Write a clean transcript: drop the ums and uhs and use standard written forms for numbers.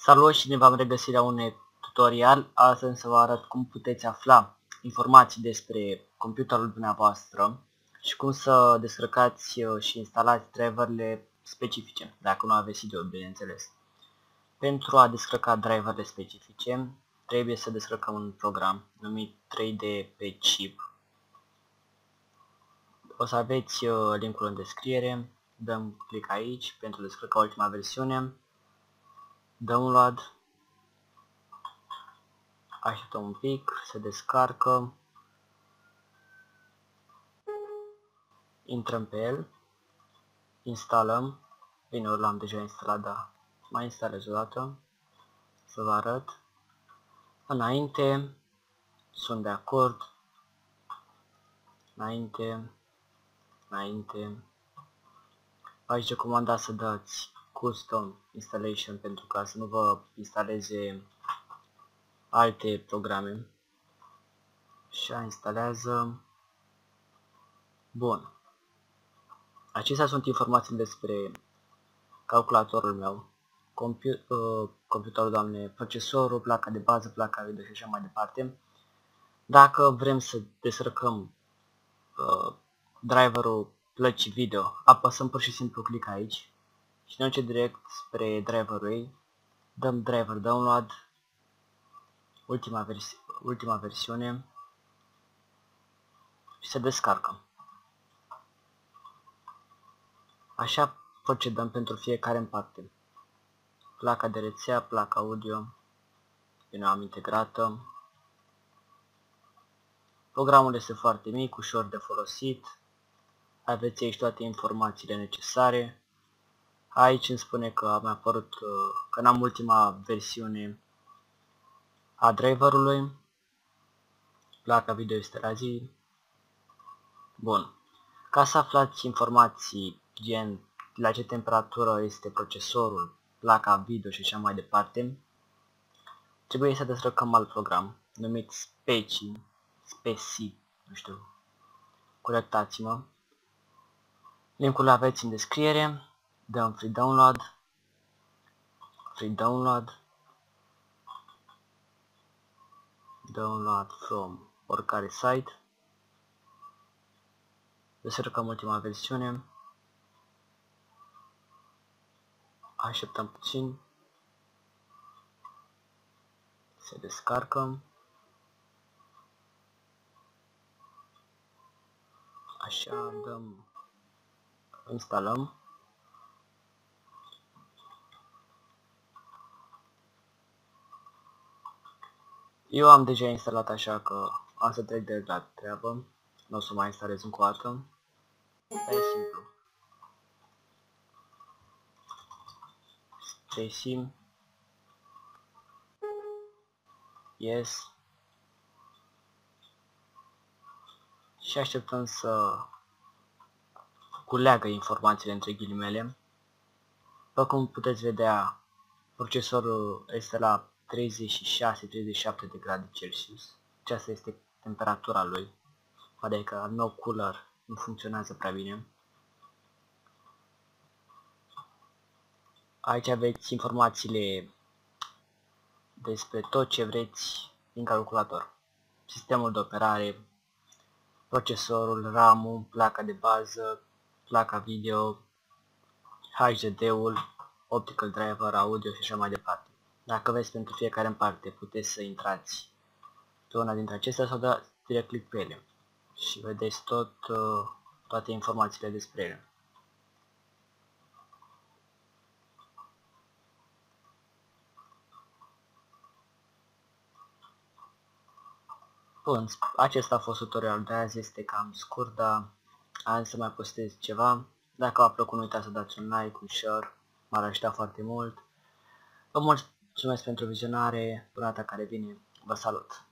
Salut și ne v-am regăsit la un tutorial. Astăzi să vă arăt cum puteți afla informații despre computerul dumneavoastră și cum să descărcați și instalați driverele specifice, dacă nu aveți idee, bineînțeles. Pentru a descărca driverele specifice, trebuie să descărcăm un program numit 3D pe chip. O să aveți linkul în descriere, dăm click aici pentru a descărca ultima versiune, download. Așteptăm un pic, se descarcă, intrăm pe el, instalăm, bine, ori l-am deja instalat, dar mai instalez o dată, să vă arăt. Înainte, sunt de acord, înainte, aici recomanda să dați custom installation pentru ca să nu vă instaleze alte programe. Așa, instalează. Bun. Acestea sunt informații despre calculatorul meu, computerul, doamne, procesorul, placa de bază, placa video și așa mai departe. Dacă vrem să descărcăm driverul plăcii video, apăsăm pur și simplu click aici și ne duce direct spre driverul ei. Dăm driver download, ultima versiune și se descarcă. Așa procedăm pentru fiecare în parte. Placa de rețea, placa audio, bine, am integrată. Programul este foarte mic, ușor de folosit. Aveți aici toate informațiile necesare. Aici îmi spune că mi-a apărut că n-am ultima versiune a driverului. Placa video este la zi. Bun. Ca să aflați informații gen la ce temperatură este procesorul, placa video și așa mai departe, trebuie să descărcăm alt program numit Speci, nu știu, corectați-mă. Linkul aveți în descriere, dăm free download from oricare site, descărcăm ultima versiune, așteptăm puțin, se descarcă, așa, instalăm. Eu am deja instalat, așa că am să trec direct la treabă, nu o să mai instalez încă o dată. E simplu. Speci, yes, și așteptăm să culeagă informațiile între ghilimele. După cum puteți vedea, procesorul este la 36-37 de grade Celsius. Aceasta este temperatura lui. Adică al meu cooler nu funcționează prea bine. Aici aveți informațiile despre tot ce vreți din calculator. Sistemul de operare, procesorul, RAM-ul, placa de bază, placa video, HDD-ul, optical driver, audio și așa mai departe. Dacă vreți pentru fiecare în parte, puteți să intrați pe una dintre acestea sau dați direct click pe ele și vedeți toate informațiile despre ele. Bun, acesta a fost tutorialul de azi, este cam scurt, dar am să mai postez ceva. Dacă v-a plăcut, nu uitați să dați un like, un share, m-ar ajuta foarte mult. Vă mulțumesc pentru vizionare, până data care vine, vă salut!